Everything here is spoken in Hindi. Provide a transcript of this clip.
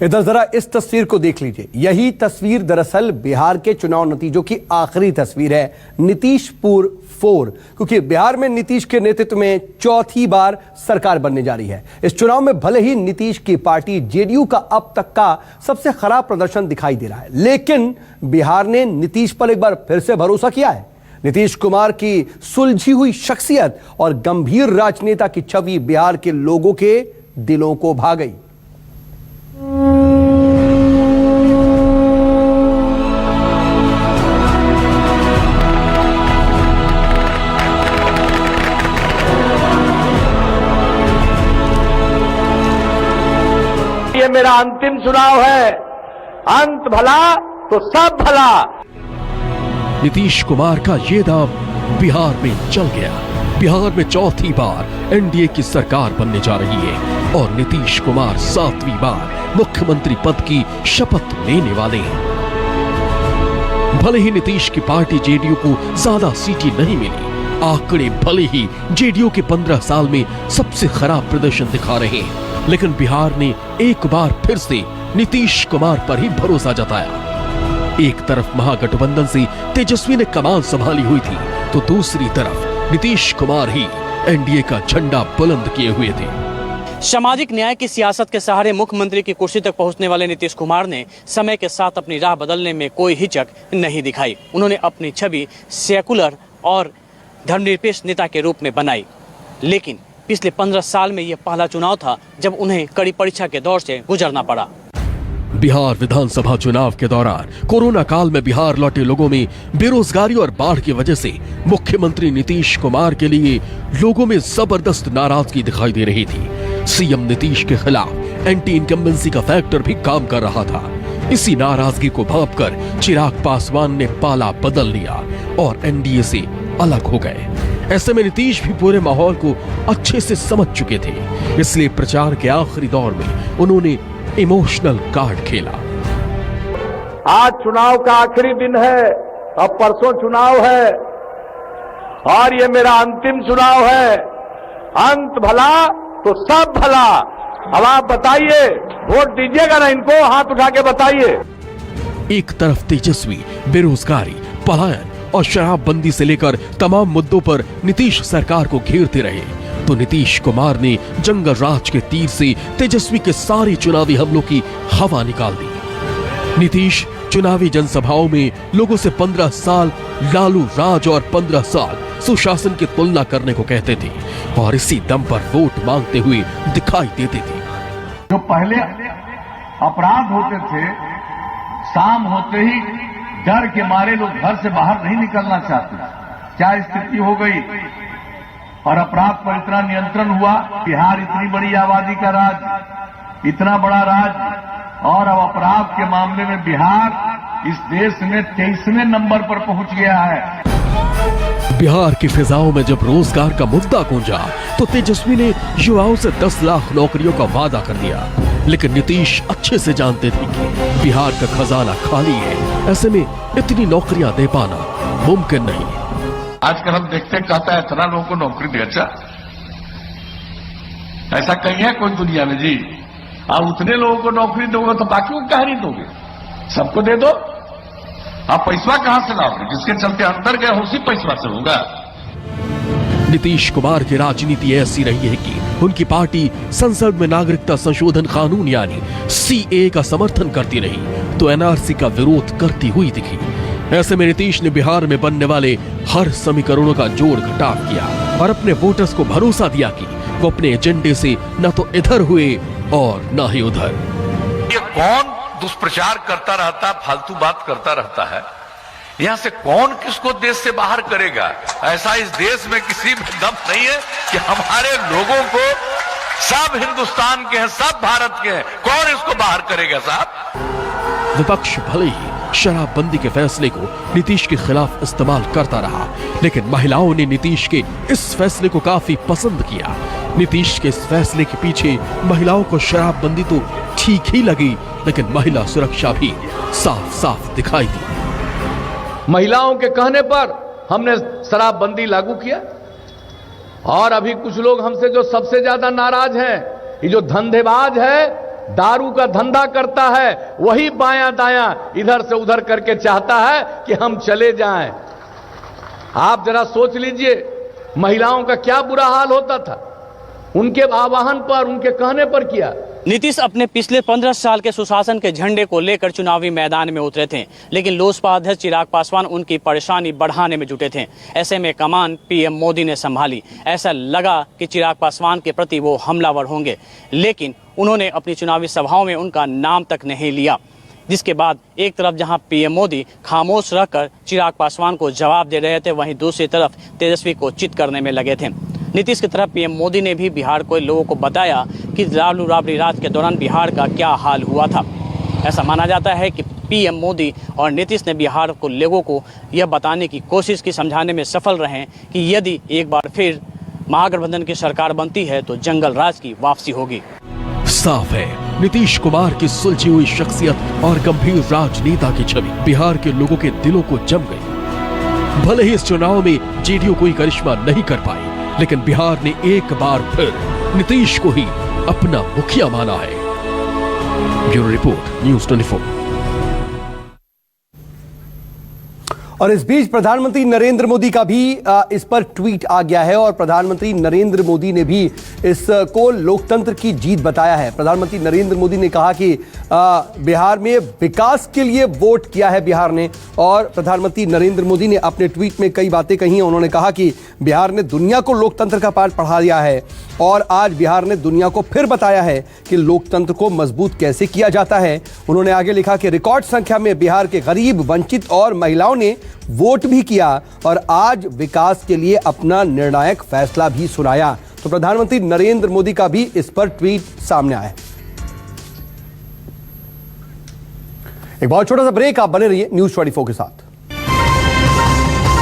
इधर जरा इस तस्वीर को देख लीजिए। यही तस्वीर दरअसल बिहार के चुनाव नतीजों की आखिरी तस्वीर है, नीतीशपुर 4, क्योंकि बिहार में नीतीश के नेतृत्व में चौथी बार सरकार बनने जा रही है। इस चुनाव में भले ही नीतीश की पार्टी जेडीयू का अब तक का सबसे खराब प्रदर्शन दिखाई दे रहा है, लेकिन बिहार ने नीतीश पर एक बार फिर से भरोसा किया है। नीतीश कुमार की सुलझी हुई शख्सियत और गंभीर राजनेता की छवि बिहार के लोगों के दिलों को भा गई। ये मेरा अंतिम चुनाव है, अंत भला तो सब भला। नीतीश कुमार का ये दाव बिहार में चल गया। बिहार में चौथी बार एनडीए की सरकार बनने जा रही है और नीतीश कुमार 7वीं बार मुख्यमंत्री पद की शपथ लेने वाले हैं। भले ही नीतीश की पार्टी जेडीयू को ज्यादा सीटें नहीं मिली, आंकड़े भले ही जेडीयू के 15 साल में सबसे खराब प्रदर्शन दिखा रहे हैं, लेकिन बिहार ने एक बार फिर से नीतीश कुमार पर ही भरोसा जताया। एक तरफ महागठबंधन से तेजस्वी ने कमान संभाली हुई थी, तो दूसरी तरफ नीतीश कुमार ही एनडीए का झंडा बुलंद किए हुए थे। सामाजिक न्याय की सियासत के सहारे मुख्यमंत्री की कुर्सी तक पहुंचने वाले नीतीश कुमार ने समय के साथ अपनी राह बदलने में कोई हिचक नहीं दिखाई। उन्होंने अपनी छवि सेकुलर और धर्मनिरपेक्ष नेता के रूप में बनाई, लेकिन पिछले 15 साल में यह पहला चुनाव था जब उन्हें कड़ी परीक्षा के दौर से गुजरना पड़ा। बिहार विधानसभा चुनाव के दौरान कोरोना काल में बिहार लौटे लोगों में बेरोजगारी और बाढ़ की वजह से मुख्यमंत्री नीतीश कुमार के लिए लोगों में जबरदस्त नाराजगी दिखाई दे रही थी। सीएम नीतीश के खिलाफ एंटी इनकम्बेंसी का फैक्टर भी काम कर रहा था। इसी नाराजगी को भांपकर चिराग पासवान ने पाला बदल लिया और एनडीए से अलग हो गए। ऐसे में नीतीश भी पूरे माहौल को अच्छे से समझ चुके थे, इसलिए प्रचार के आखिरी दौर में उन्होंने इमोशनल कार्ड खेला। आज चुनाव का आखिरी दिन है, अब परसों चुनाव है और ये मेरा अंतिम चुनाव है, अंत भला तो सब भला। अब आप बताइए, वोट दीजिएगा ना इनको? हाथ उठा के बताइए। एक तरफ तेजस्वी बेरोजगारी, पलायन और शराबबंदी से लेकर तमाम मुद्दों पर नीतीश सरकार को घेरते रहे, तो नीतीश कुमार ने जंगल राज के तीर से तेजस्वी के सारे चुनावी हमलों की हवा निकाल दी। नीतीश चुनावी जनसभाओं में लोगों से 15 साल लालू राज और 15 साल सुशासन की तुलना करने को कहते थे और इसी दम पर वोट मांगते हुए दिखाई देते थे। जो पहले अपराध होते थे, शाम होते ही डर के मारे लोग घर से बाहर नहीं निकलना चाहते, क्या स्थिति हो गई और अपराध पर इतना नियंत्रण हुआ। बिहार इतनी बड़ी आबादी का राज्य, इतना बड़ा राज्य, और अब अपराध के मामले में बिहार इस देश में 23वें नंबर पर पहुंच गया है। बिहार की फिजाओं में जब रोजगार का मुद्दा गूंजा तो तेजस्वी ने युवाओं से 10 लाख नौकरियों का वादा कर दिया, लेकिन नीतीश अच्छे से जानते थे कि बिहार का खजाना खाली है, ऐसे में इतनी नौकरियां दे पाना मुमकिन नहीं। आजकल हम देखते हैं, कहता है इतना लोगों को नौकरी दे। अच्छा, ऐसा कहीं है कोई दुनिया में जी? आप उतने लोगों को नौकरी दोगे तो बाकी को क्या नहीं दोगे? सबको दे दो। आप पैसा कहां से लाओगे? जिसके चलते अंदर गए उसी पैसा से होगा। नीतीश कुमार की राजनीति ऐसी रही है कि उनकी पार्टी संसद में नागरिकता संशोधन कानून यानी सीए का समर्थन करती रही तो एनआरसी का विरोध करती हुई दिखी। ऐसे में नीतीश ने बिहार में बनने वाले हर समीकरणों का जोड़ घटाव किया और अपने वोटर्स को भरोसा दिया कि वो अपने एजेंडे से न तो इधर हुए और न ही उधर। ये कौन दुष्प्रचार करता रहता, फालतू बात करता रहता है? यहां से कौन किसको देश से बाहर करेगा? ऐसा इस देश में किसी में दम नहीं है कि हमारे लोगों को, सब हिंदुस्तान के हैं, सब भारत के हैं, कौन इसको बाहर करेगा साहब? विपक्ष भले ही शराबबंदी के फैसले को नीतीश के खिलाफ इस्तेमाल करता रहा, लेकिन महिलाओं ने नीतीश के इस फैसले को काफी पसंद किया। नीतीश के इस फैसले के पीछे महिलाओं को शराबबंदी तो ठीक ही लगी, लेकिन महिला सुरक्षा भी साफ साफ दिखाई दी। महिलाओं के कहने पर हमने शराबबंदी लागू किया और अभी कुछ लोग हमसे जो सबसे ज्यादा नाराज हैं, ये जो धंधेबाज है, दारू का धंधा करता है, वही बायां दायां इधर से उधर करके चाहता है कि हम चले जाएं। आप जरा सोच लीजिए, महिलाओं का क्या बुरा हाल होता था, उनके आह्वान पर, उनके कहने पर किया। नीतीश अपने पिछले 15 साल के सुशासन के झंडे को लेकर चुनावी मैदान में उतरे थे, लेकिन लोजपा अध्यक्ष चिराग पासवान उनकी परेशानी बढ़ाने में जुटे थे। ऐसे में कमान पीएम मोदी ने संभाली। ऐसा लगा कि चिराग पासवान के प्रति वो हमलावर होंगे, लेकिन उन्होंने अपनी चुनावी सभाओं में उनका नाम तक नहीं लिया। जिसके बाद एक तरफ जहां पीएम मोदी खामोश रहकर चिराग पासवान को जवाब दे रहे थे, वहीं दूसरी तरफ तेजस्वी को चित करने में लगे थे। नीतीश की तरफ पीएम मोदी ने भी बिहार के लोगों को बताया कि लालू राबड़ी राज के दौरान बिहार का क्या हाल हुआ था। ऐसा माना जाता है कि पीएम मोदी और नीतीश ने बिहार को लोगों को यह बताने की कोशिश की, समझाने में सफल रहे कि यदि एक बार फिर महागठबंधन की सरकार बनती है तो जंगल राज की वापसी होगी। साफ है, नीतीश कुमार की सुलझी हुई शख्सियत और गंभीर राजनेता की छवि बिहार के लोगों के दिलों को जम गई। भले ही इस चुनाव में जेडीयू कोई करिश्मा नहीं कर पाई, लेकिन बिहार ने एक बार फिर नीतीश को ही अपना मुखिया माना है। Bureau report, news 24। और इस बीच प्रधानमंत्री नरेंद्र मोदी का भी इस पर ट्वीट आ गया है और प्रधानमंत्री नरेंद्र मोदी ने भी इसको लोकतंत्र की जीत बताया है। प्रधानमंत्री नरेंद्र मोदी ने कहा कि बिहार में विकास के लिए वोट किया है बिहार ने। और प्रधानमंत्री नरेंद्र मोदी ने अपने ट्वीट में कई बातें कही हैं। उन्होंने कहा कि बिहार ने दुनिया को लोकतंत्र का पाठ पढ़ा दिया है और आज बिहार ने दुनिया को फिर बताया है कि लोकतंत्र को मजबूत कैसे किया जाता है। उन्होंने आगे लिखा कि रिकॉर्ड संख्या में बिहार के गरीब, वंचित और महिलाओं ने वोट भी किया और आज विकास के लिए अपना निर्णायक फैसला भी सुनाया। तो प्रधानमंत्री नरेंद्र मोदी का भी इस पर ट्वीट सामने आया। एक बहुत छोटा सा ब्रेक, आप बने रहिए न्यूज़ 24 के साथ।